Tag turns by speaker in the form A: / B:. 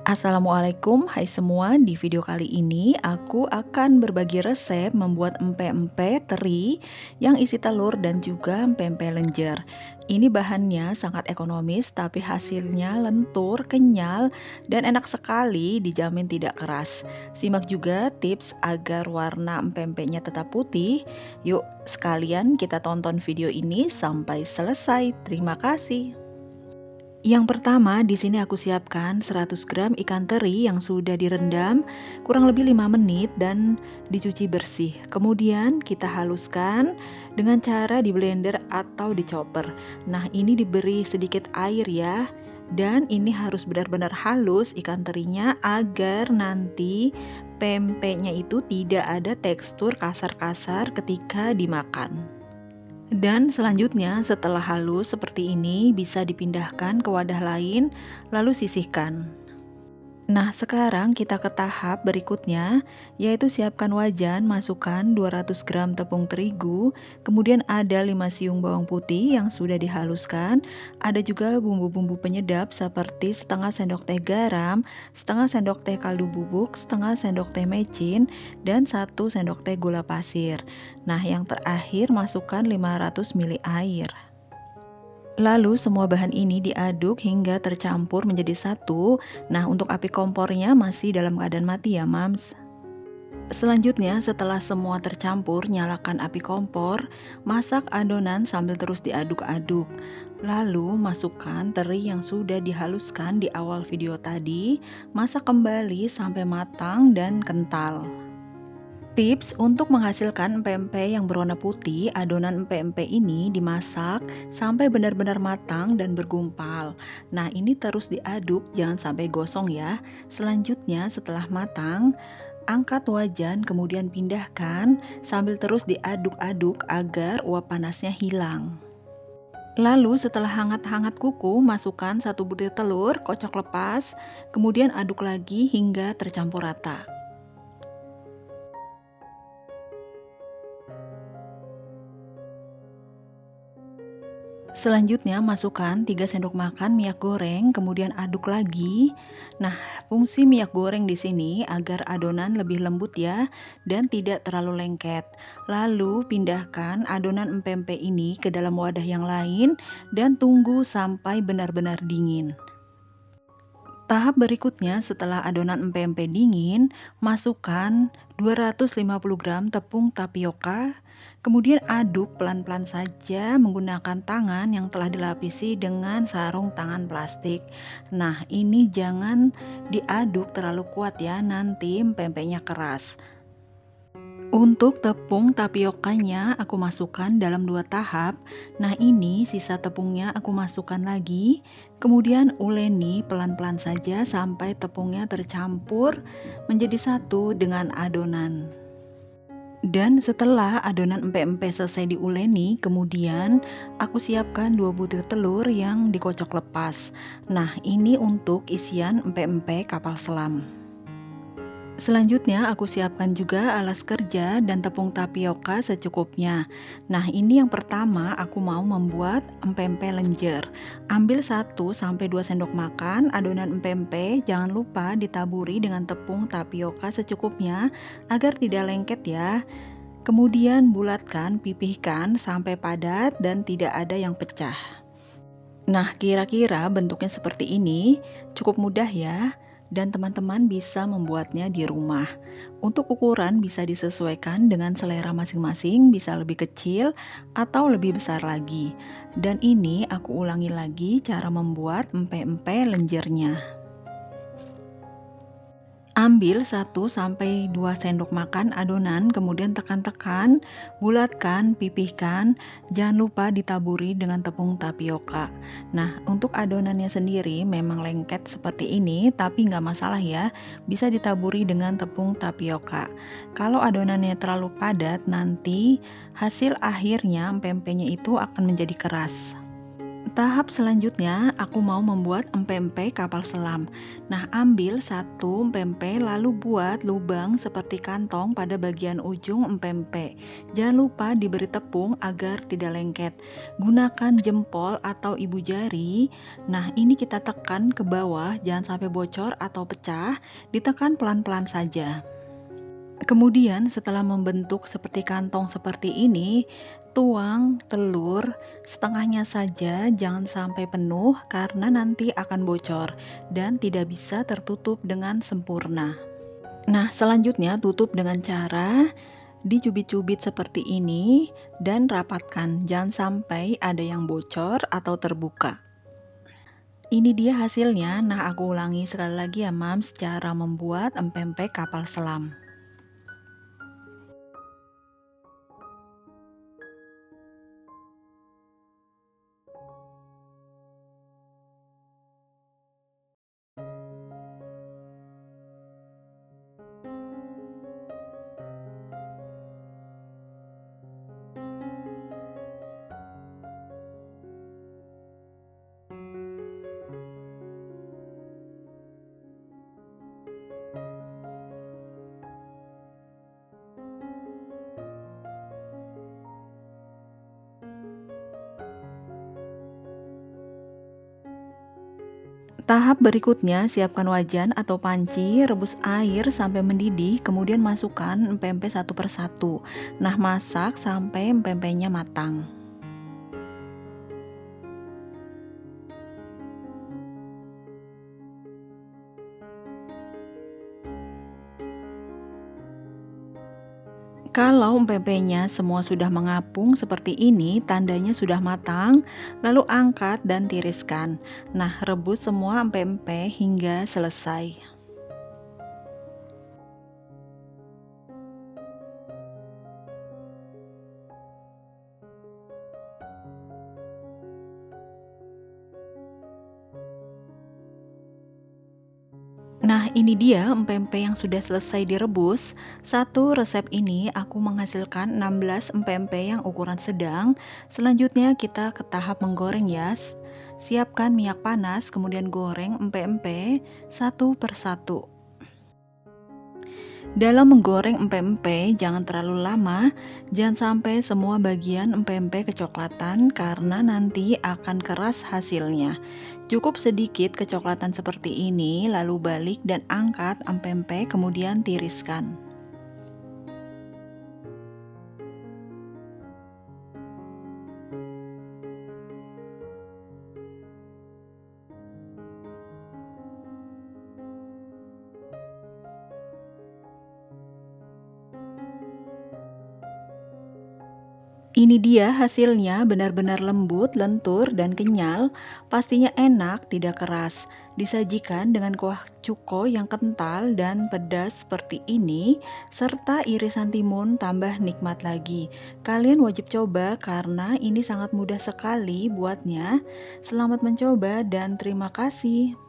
A: Assalamualaikum, hai semua. Di video kali ini aku akan berbagi resep membuat empek-empek teri yang isi telur dan juga empek-empek lenjer. Ini bahannya sangat ekonomis tapi hasilnya lentur, kenyal, dan enak sekali, dijamin tidak keras. Simak juga tips agar warna empek-empeknya tetap putih. Yuk, sekalian kita tonton video ini sampai selesai. Terima kasih. Yang pertama, di sini aku siapkan 100 gram ikan teri yang sudah direndam kurang lebih 5 menit dan dicuci bersih. Kemudian kita haluskan dengan cara di blender atau di chopper. Nah, ini diberi sedikit air ya. Dan ini harus benar-benar halus ikan terinya agar nanti pempeknya itu tidak ada tekstur kasar-kasar ketika dimakan. Dan selanjutnya setelah halus seperti ini bisa dipindahkan ke wadah lain lalu sisihkan. Nah, sekarang kita ke tahap berikutnya, yaitu siapkan wajan, masukkan 200 gram tepung terigu, kemudian ada 5 siung bawang putih yang sudah dihaluskan, ada juga bumbu-bumbu penyedap seperti setengah sendok teh garam, setengah sendok teh kaldu bubuk, setengah sendok teh mecin, dan 1 sendok teh gula pasir. Nah, yang terakhir masukkan 500 ml air. Lalu semua bahan ini diaduk hingga tercampur menjadi satu. Nah, untuk api kompornya masih dalam keadaan mati ya, Mams. Selanjutnya, setelah semua tercampur, nyalakan api kompor, masak adonan sambil terus diaduk-aduk. Lalu, masukkan teri yang sudah dihaluskan di awal video tadi, masak kembali sampai matang dan kental. Tips untuk menghasilkan empek-empek yang berwarna putih, adonan empek-empek ini dimasak sampai benar-benar matang dan bergumpal. Nah, ini terus diaduk, jangan sampai gosong ya. Selanjutnya, setelah matang, angkat wajan kemudian pindahkan sambil terus diaduk-aduk agar uap panasnya hilang. Lalu setelah hangat-hangat kuku, masukkan 1 butir telur, kocok lepas, kemudian aduk lagi hingga tercampur rata. Selanjutnya masukkan 3 sendok makan minyak goreng, kemudian aduk lagi. Nah, fungsi minyak goreng di sini agar adonan lebih lembut ya dan tidak terlalu lengket. Lalu pindahkan adonan empek-empek ini ke dalam wadah yang lain dan tunggu sampai benar-benar dingin. Tahap berikutnya setelah adonan empek-empek dingin, masukkan 250 gram tepung tapioka, kemudian aduk pelan-pelan saja menggunakan tangan yang telah dilapisi dengan sarung tangan plastik. Nah, ini jangan diaduk terlalu kuat ya, nanti empek-empeknya keras. Untuk tepung tapiokanya aku masukkan dalam 2 tahap. Nah, ini sisa tepungnya aku masukkan lagi. Kemudian uleni pelan-pelan saja sampai tepungnya tercampur menjadi satu dengan adonan. Dan setelah adonan empek-empek selesai diuleni, kemudian aku siapkan 2 butir telur yang dikocok lepas. Nah, ini untuk isian empek-empek kapal selam. Selanjutnya aku siapkan juga alas kerja dan tepung tapioka secukupnya. Nah, ini yang pertama aku mau membuat empek-empek lenjer. Ambil 1-2 sendok makan adonan empek-empek, jangan lupa ditaburi dengan tepung tapioka secukupnya agar tidak lengket ya. Kemudian bulatkan, pipihkan sampai padat dan tidak ada yang pecah. Nah, kira-kira bentuknya seperti ini, cukup mudah ya. Dan teman-teman bisa membuatnya di rumah. Untuk ukuran bisa disesuaikan dengan selera masing-masing, bisa lebih kecil atau lebih besar lagi. Dan ini aku ulangi lagi cara membuat empek-empek lenjernya. Ambil 1-2 sendok makan adonan, kemudian tekan-tekan, bulatkan, pipihkan, jangan lupa ditaburi dengan tepung tapioka. Nah, untuk adonannya sendiri memang lengket seperti ini, tapi nggak masalah ya, bisa ditaburi dengan tepung tapioka. Kalau adonannya terlalu padat, nanti hasil akhirnya empek-empeknya itu akan menjadi keras. Tahap selanjutnya, aku mau membuat empek-empek kapal selam. Nah, ambil satu empek-empek lalu buat lubang seperti kantong pada bagian ujung empek-empek. Jangan lupa diberi tepung agar tidak lengket. Gunakan jempol atau ibu jari. Nah, ini kita tekan ke bawah, jangan sampai bocor atau pecah. Ditekan pelan-pelan saja. Kemudian setelah membentuk seperti kantong seperti ini, tuang telur setengahnya saja, jangan sampai penuh karena nanti akan bocor dan tidak bisa tertutup dengan sempurna. Nah, selanjutnya tutup dengan cara dicubit-cubit seperti ini dan rapatkan. Jangan sampai ada yang bocor atau terbuka. Ini dia hasilnya. Nah, aku ulangi sekali lagi ya, Mams, cara membuat empek-empek kapal selam. Tahap berikutnya, siapkan wajan atau panci, rebus air sampai mendidih, kemudian masukkan empek-empek satu persatu. Nah, masak sampai empek-empeknya matang. Kalau empek-empeknya semua sudah mengapung seperti ini, tandanya sudah matang, lalu angkat dan tiriskan. Nah, rebus semua empek-empek hingga selesai. Nah, ini dia empek-empek yang sudah selesai direbus. Satu resep ini aku menghasilkan 16 empek-empek yang ukuran sedang. Selanjutnya kita ke tahap menggoreng ya. Siapkan minyak panas, kemudian goreng empek-empek satu persatu. Dalam menggoreng empek-empek, jangan terlalu lama, jangan sampai semua bagian empek-empek kecoklatan karena nanti akan keras hasilnya. Cukup sedikit kecoklatan seperti ini, lalu balik dan angkat empek-empek kemudian tiriskan. Ini dia hasilnya, benar-benar lembut, lentur, dan kenyal. Pastinya enak, tidak keras. Disajikan dengan kuah cuko yang kental dan pedas seperti ini, serta irisan timun tambah nikmat lagi. Kalian wajib coba karena ini sangat mudah sekali buatnya. Selamat mencoba dan terima kasih.